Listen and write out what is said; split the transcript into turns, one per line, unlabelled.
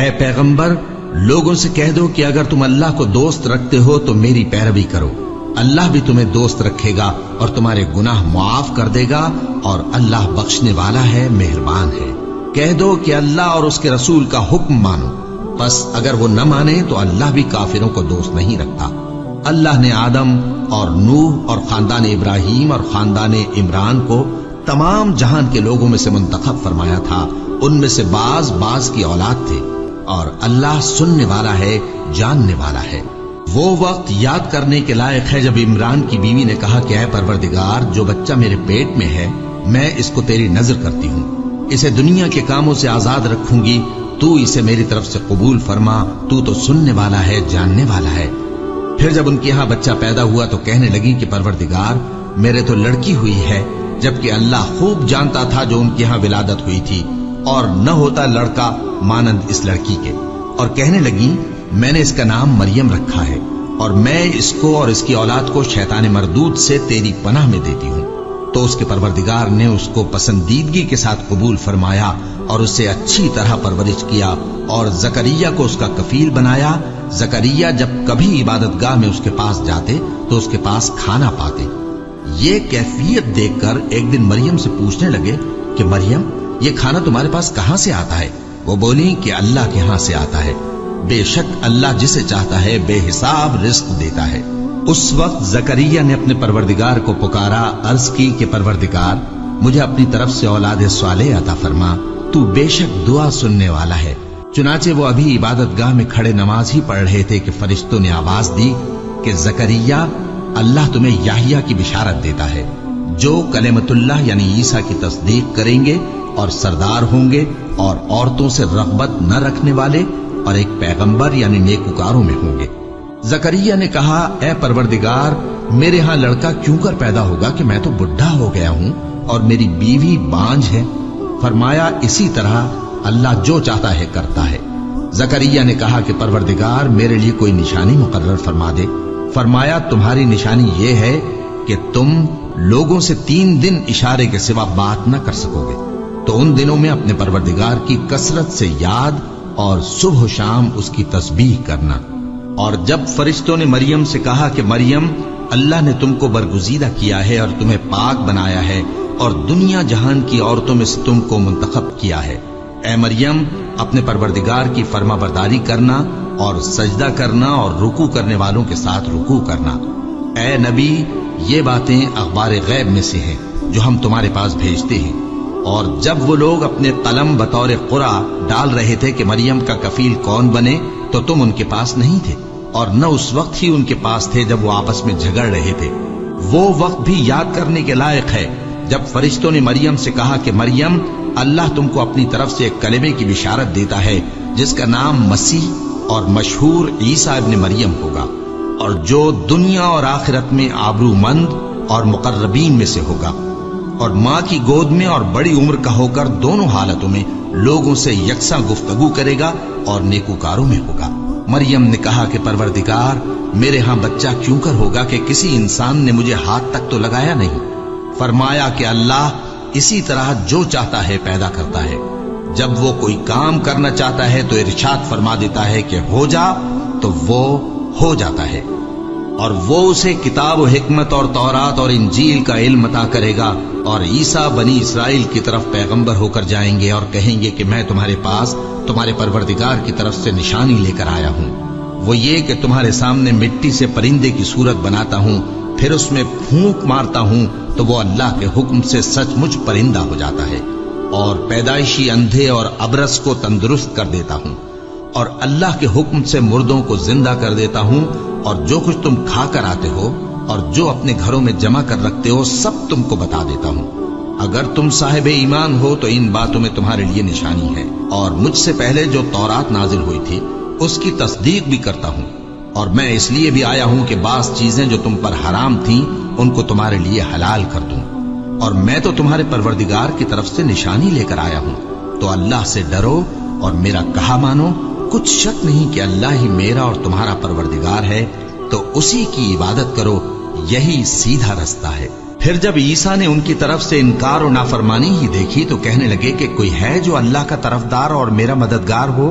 اے پیغمبر، لوگوں سے کہہ دو کہ اگر تم اللہ کو دوست رکھتے ہو تو میری پیروی کرو، اللہ بھی تمہیں دوست رکھے گا اور تمہارے گناہ معاف کر دے گا، اور اللہ بخشنے والا ہے، مہربان ہے۔ کہہ دو کہ اللہ اور اس کے رسول کا حکم مانو، بس اگر وہ نہ مانے تو اللہ بھی کافروں کو دوست نہیں رکھتا۔ اللہ نے آدم اور نوح اور خاندان ابراہیم اور خاندان عمران کو تمام جہان کے لوگوں میں سے منتخب فرمایا تھا، ان میں سے بعض بعض کی اولاد تھے، اور اللہ سننے والا ہے، جاننے والا ہے۔ وہ وقت یاد کرنے کے لائق ہے جب عمران کی بیوی نے کہا کہ اے پروردگار، جو بچہ میرے پیٹ میں ہے میں اس کو تیری نظر کرتی ہوں، اسے دنیا کے کاموں سے آزاد رکھوں گی، تو اسے میری طرف سے قبول فرما، تو سننے والا ہے، جاننے والا ہے۔ پھر جب ان کے ہاں بچہ پیدا ہوا تو کہنے لگی کہ پروردگار، میرے تو لڑکی ہوئی ہے، جبکہ اللہ خوب جانتا تھا جو ان کے ہاں ولادت ہوئی تھی، اور نہ ہوتا لڑکا مانند اس لڑکی کے۔ اور کہنے لگی میں نے اس کا نام مریم رکھا ہے، اور میں اس کو اور اس کی اولاد کو شیطان مردود سے تیری پناہ میں دیتی ہوں۔ تو اس کے پروردگار نے اس کو پسندیدگی کے ساتھ قبول فرمایا اور اسے اچھی طرح پرورش کیا، اور زکریا کو اس کا کفیل بنایا۔ زکریا جب کبھی عبادت گاہ میں اس کے پاس جاتے تو اس کے پاس کھانا پاتے۔ یہ کیفیت دیکھ کر ایک دن مریم سے پوچھنے لگے کہ مریم، یہ کھانا تمہارے پاس کہاں سے آتا ہے؟ وہ بولی کہ اللہ کے ہاں سے آتا ہے، بے شک اللہ جسے چاہتا ہے بے حساب رزق دیتا ہے۔ اس وقت زکریا نے اپنے پروردگار کو پکارا، عرض کی کہ پروردگار، مجھے اپنی طرف سے اولاد صالح عطا فرما، تو بے شک دعا سننے والا ہے۔ چنانچہ وہ ابھی عبادت گاہ میں کھڑے نماز ہی پڑھ رہے تھے کہ فرشتوں نے آواز دی کہ زکریا، اللہ تمہیں یحییٰ کی بشارت دیتا ہے، جو کلمۃ اللہ یعنی عیسیٰ کی تصدیق کریں گے اور سردار ہوں گے، اور عورتوں سے رغبت نہ رکھنے والے، اور ایک پیغمبر یعنی نیکوکاروں میں ہوں گے۔ زکریا نے کہا، اے پروردگار، میرے ہاں لڑکا کیوں کر پیدا ہوگا کہ میں تو بڈھا ہو گیا ہوں اور میری بیوی بانجھ ہے؟ فرمایا، اسی طرح اللہ جو چاہتا ہے کرتا ہے۔ زکریا نے کہا کہ پروردگار، میرے لیے کوئی نشانی مقرر فرما دے۔ فرمایا، تمہاری نشانی یہ ہے کہ تم لوگوں سے 3 دن اشارے کے سوا بات نہ کر سکو گے، تو ان دنوں میں اپنے پروردگار کی کثرت سے یاد اور صبح و شام اس کی تسبیح کرنا۔ اور جب فرشتوں نے مریم سے کہا کہ مریم، اللہ نے تم کو برگزیدہ کیا ہے اور تمہیں پاک بنایا ہے اور دنیا جہان کی عورتوں میں سے تم کو منتخب کیا ہے، اے مریم، اپنے پروردگار کی فرما برداری کرنا اور سجدہ کرنا اور رکوع کرنے والوں کے ساتھ رکوع کرنا۔ اے نبی، یہ باتیں اخبار غیب میں سے ہیں جو ہم تمہارے پاس بھیجتے ہیں۔ اور جب وہ لوگ اپنے قلم بطور قرعہ ڈال رہے تھے کہ مریم کا کفیل کون بنے، تو تم ان کے پاس نہیں تھے، اور نہ اس وقت ہی ان کے پاس تھے جب وہ آپس میں جھگڑ رہے تھے۔ وہ وقت بھی یاد کرنے کے لائق ہے جب فرشتوں نے مریم سے کہا کہ مریم، اللہ تم کو اپنی طرف سے ایک کلمے کی بشارت دیتا ہے جس کا نام مسیح اور مشہور عیسیٰ ابن مریم ہوگا، اور جو دنیا اور آخرت میں آبرو مند اور مقربین میں سے ہوگا، اور ماں کی گود میں اور بڑی عمر کا ہو کر دونوں حالتوں میں لوگوں سے یکساں گفتگو کرے گا اور نیکوکاروں میں ہوگا۔ مریم نے کہا کہ پروردگار، میرے ہاں بچہ کیوں کر ہوگا کہ کسی انسان نے مجھے ہاتھ تک تو لگایا نہیں؟ فرمایا کہ اللہ اسی طرح جو چاہتا ہے پیدا کرتا ہے، جب وہ کوئی کام کرنا چاہتا ہے تو ارشاد فرما دیتا ہے کہ ہو جا، تو وہ ہو جاتا ہے۔ اور وہ اسے کتاب و حکمت اور تورات اور انجیل کا علم عطا کرے گا، اور عیسیٰ بنی اسرائیل کی طرف پیغمبر ہو کر جائیں گے اور کہیں گے کہ میں تمہارے پاس تمہارے پروردگار کی طرف سے نشانی لے کر آیا ہوں، وہ یہ کہ تمہارے سامنے مٹی سے پرندے کی صورت بناتا ہوں، پھر اس میں پھونک مارتا ہوں تو وہ اللہ کے حکم سے سچ مچ پرندہ ہو جاتا ہے، اور پیدائشی اندھے اور ابرص کو تندرست کر دیتا ہوں، اور اللہ کے حکم سے مردوں کو زندہ کر دیتا ہوں، اور جو کچھ تم کھا کر آتے ہو اور جو اپنے گھروں میں جمع کر رکھتے ہو سب تم کو بتا دیتا ہوں۔ اگر تم صاحب ایمان ہو تو ان باتوں میں تمہارے لیے نشانی ہے، اور مجھ سے پہلے جو تورات نازل ہوئی تھی اس کی تصدیق بھی کرتا ہوں، اور میں اس لیے بھی آیا ہوں کہ بعض چیزیں جو تم پر حرام تھیں ان کو تمہارے لیے حلال کر دوں، اور میں تو تمہارے پروردگار کی طرف سے نشانی لے کر آیا ہوں۔ تو اللہ سے ڈرو اور میرا کہا مانو، کچھ شک نہیں کہ اللہ ہی میرا اور تمہارا پروردگار ہے، تو اسی کی عبادت کرو، یہی سیدھا رستہ ہے۔ پھر جب عیسیٰ نے ان کی طرف سے انکار و نافرمانی ہی دیکھی تو کہنے لگے کہ کوئی ہے جو اللہ کا طرفدار اور میرا مددگار ہو؟